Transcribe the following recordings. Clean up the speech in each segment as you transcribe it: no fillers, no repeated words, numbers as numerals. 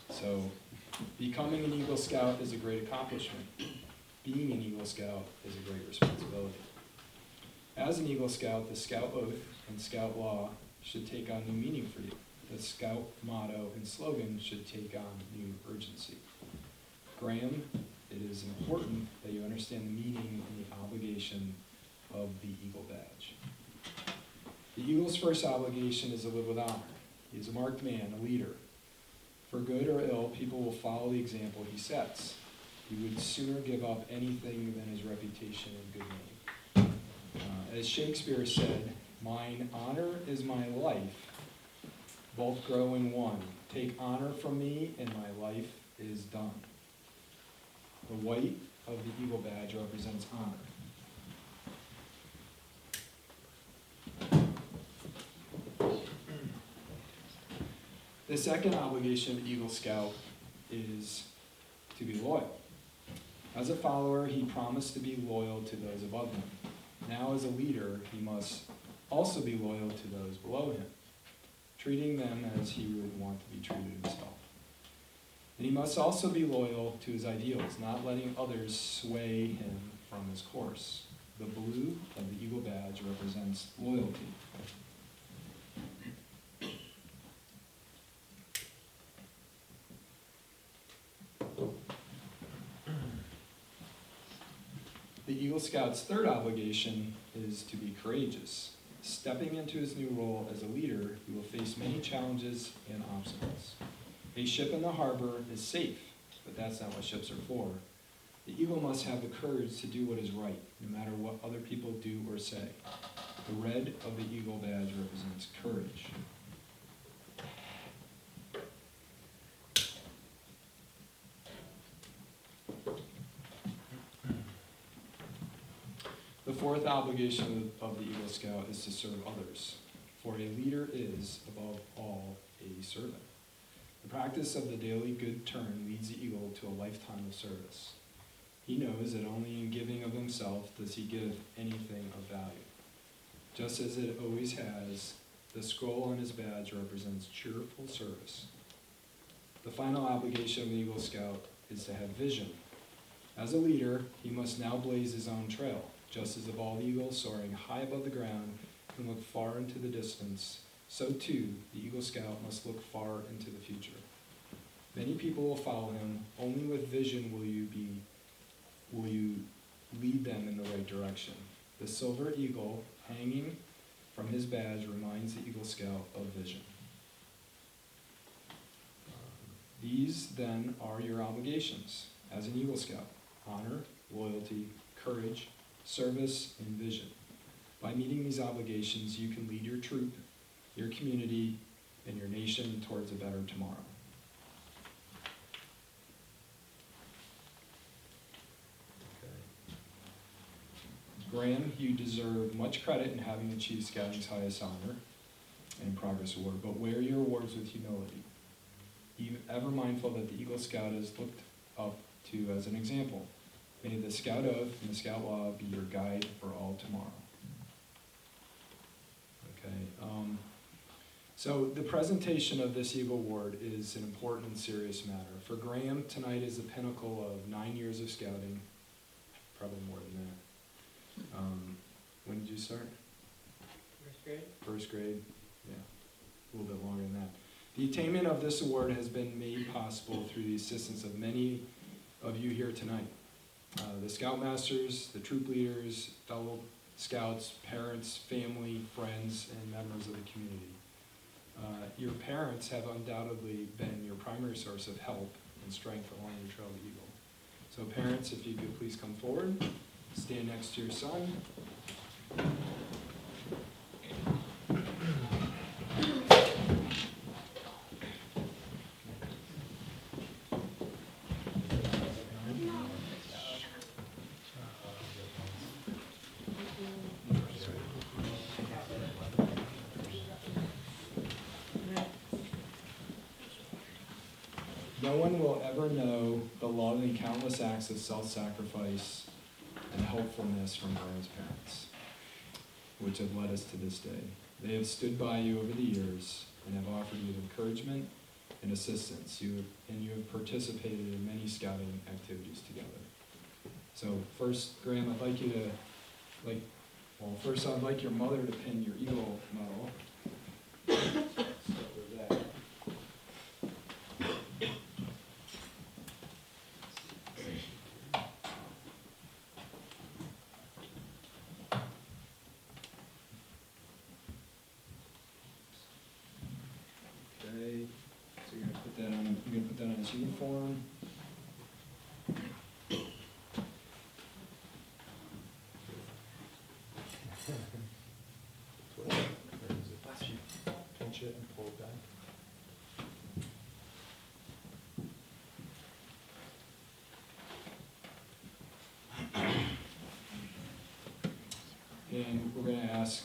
So becoming an Eagle Scout is a great accomplishment. Being an Eagle Scout is a great responsibility. As an Eagle Scout, the Scout Oath and Scout Law should take on new meaning for you. The Scout motto and slogan should take on new urgency. Graham, it is important that you understand the meaning and the obligation of the Eagle Badge. The Eagle's first obligation is to live with honor. He is a marked man, a leader. For good or ill, people will follow the example he sets. He would sooner give up anything than his reputation and good name. As Shakespeare said, "Mine honor is my life, both grow in one. Take honor from me, and my life is done." The white of the Eagle Badge represents honor. The second obligation of the Eagle Scout is to be loyal. As a follower, he promised to be loyal to those above him. Now, as a leader, he must also be loyal to those below him, treating them as he would want to be treated himself. And he must also be loyal to his ideals, not letting others sway him from his course. The blue of the Eagle Badge represents loyalty. The Eagle Scout's third obligation is to be courageous. Stepping into his new role as a leader, he will face many challenges and obstacles. A ship in the harbor is safe, but that's not what ships are for. The eagle must have the courage to do what is right, no matter what other people do or say. The red of the Eagle Badge represents courage. The fourth obligation of the Eagle Scout is to serve others, for a leader is, above all, a servant. The practice of the daily good turn leads the eagle to a lifetime of service. He knows that only in giving of himself does he give anything of value. Just as it always has, the scroll on his badge represents cheerful service. The final obligation of the Eagle Scout is to have vision. As a leader, he must now blaze his own trail. Just as a bald eagle soaring high above the ground can look far into the distance, so too the Eagle Scout must look far into the future. Many people will follow him. Only with vision will you lead them in the right direction. The silver eagle hanging from his badge reminds the Eagle Scout of vision. These then are your obligations as an Eagle Scout: honor, loyalty, courage, service, and vision. By meeting these obligations, you can lead your troop, your community, and your nation towards a better tomorrow. Graham, you deserve much credit in having achieved Scouting's highest honor and Progress Award, but wear your awards with humility, ever mindful that the Eagle Scout is looked up to as an example. May the Scout Oath and the Scout Law be your guide for all tomorrow. Okay. So the presentation of this Eagle Award is an important and serious matter. For Graham, tonight is the pinnacle of 9 years of scouting, probably more than that. When did you start? First grade. First grade, yeah, a little bit longer than that. The attainment of this award has been made possible through the assistance of many of you here tonight. The Scoutmasters, the troop leaders, fellow scouts, parents, family, friends, and members of the community. Your parents have undoubtedly been your primary source of help and strength along your trail to Eagle. So parents, if you could please come forward, stand next to your son. No one will ever know the love and countless acts of self-sacrifice and helpfulness from Graham's parents, which have led us to this day. They have stood by you over the years and have offered you encouragement and assistance. You have participated in many scouting activities together. So first, Graham, I'd like you to, first I'd like your mother to pin your Eagle medal. Start with that. Okay, so you're gonna put that on his uniform. Pinch it and pull it back. And we're gonna ask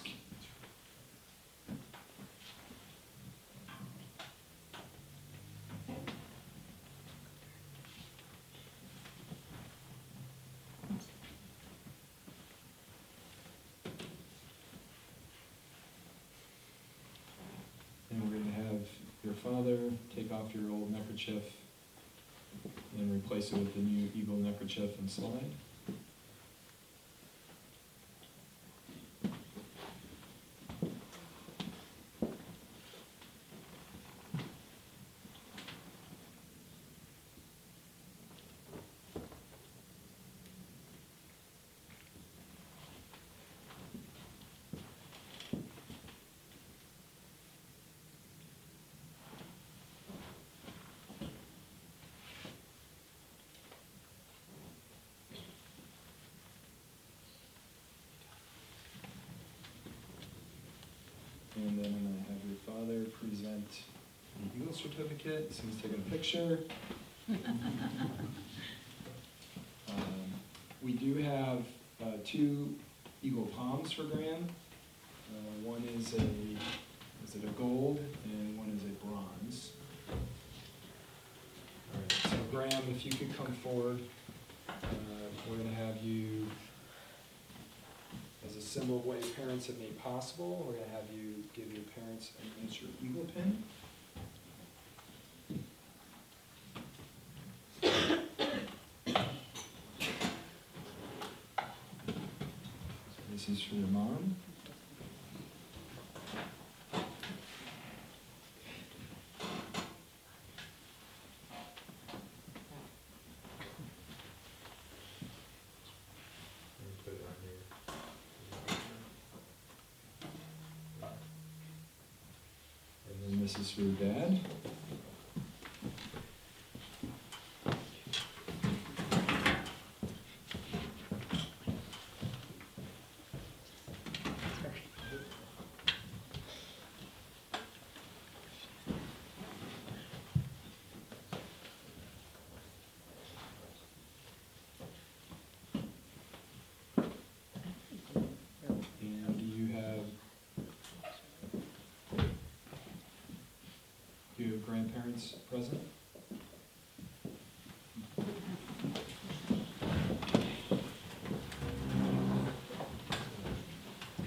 your father take off your old neckerchief and replace it with the new Eagle neckerchief and slide. And then I'm going to have your father present the Eagle certificate. So he's taking a picture. We do have 2 Eagle palms for Graham. One is a gold and one is a bronze. All right, so Graham, if you could come forward, we're going to have you, as a symbol of what your parents have made possible, we're going to have you give your parents an miniature Eagle pin. So this is for your mom. This is for your dad. And do you have grandparents present?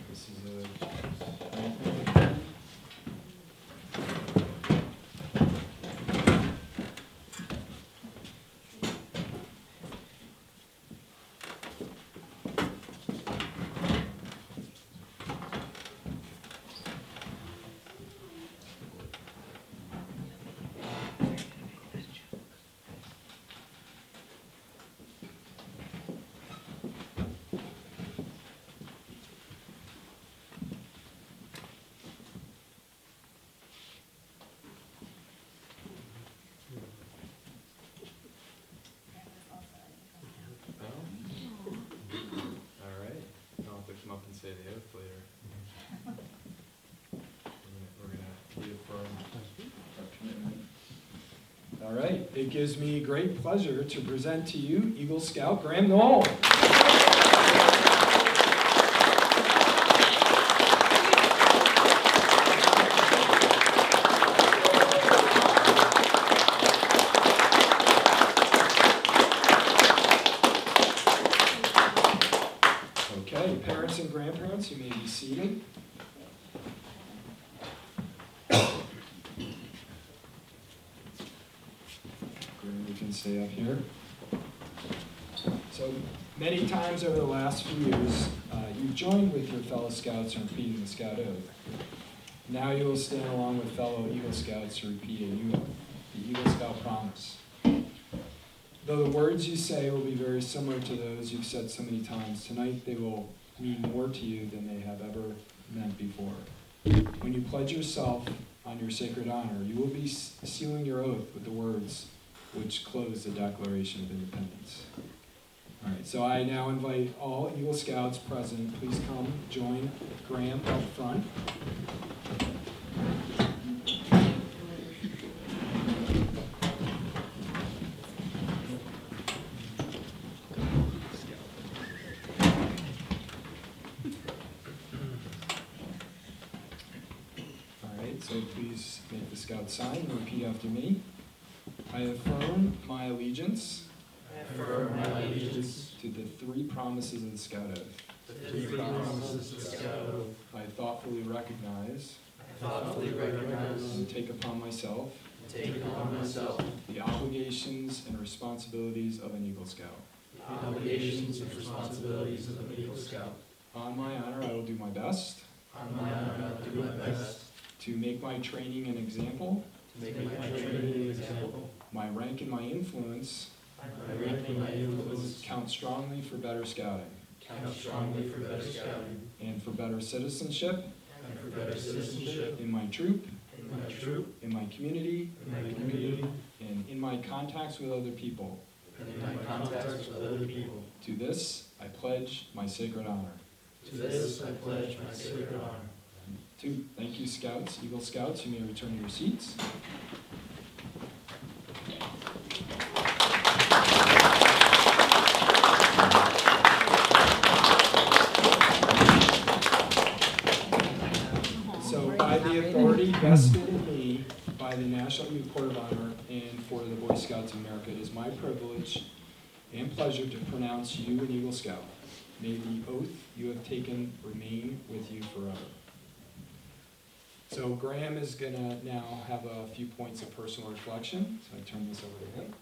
This is a grandparent. Come up and say the oath later. We're gonna reaffirm our commitment. All right, it gives me great pleasure to present to you Eagle Scout Graham Knoll. Parents and grandparents, you may be seated. You can stay up here. So many times over the last few years, you've joined with your fellow scouts in repeating the Scout Oath. Now you will stand along with fellow Eagle Scouts to repeat a new oath, the Eagle Scout Promise. Though the words you say will be very similar to those you've said so many times, tonight they will mean more to you than they have ever meant before. When you pledge yourself on your sacred honor, you will be sealing your oath with the words which close the Declaration of Independence. All right, so I now invite all Eagle Scouts present, please come join Graham up front. All right, so please make the Scout sign and repeat after me. I affirm my allegiance to the three promises of the Scout Oath. I thoughtfully recognize and take upon myself the obligations and responsibilities of an Eagle Scout. On my honor, I will do my best to make my training an example, my rank and my influence count strongly for better scouting and for better citizenship in my troop, in my community, and in my contacts with other people. To this, I pledge my sacred honor. Thank you, Scouts, Eagle Scouts. You may return to your seats. So, by the authority vested in me by the National Youth Court of Honor and for the Boy Scouts of America, it is my privilege and pleasure to pronounce you an Eagle Scout. May the oath you have taken remain with you forever. So Graham is going to now have a few points of personal reflection. So I turn this over to him.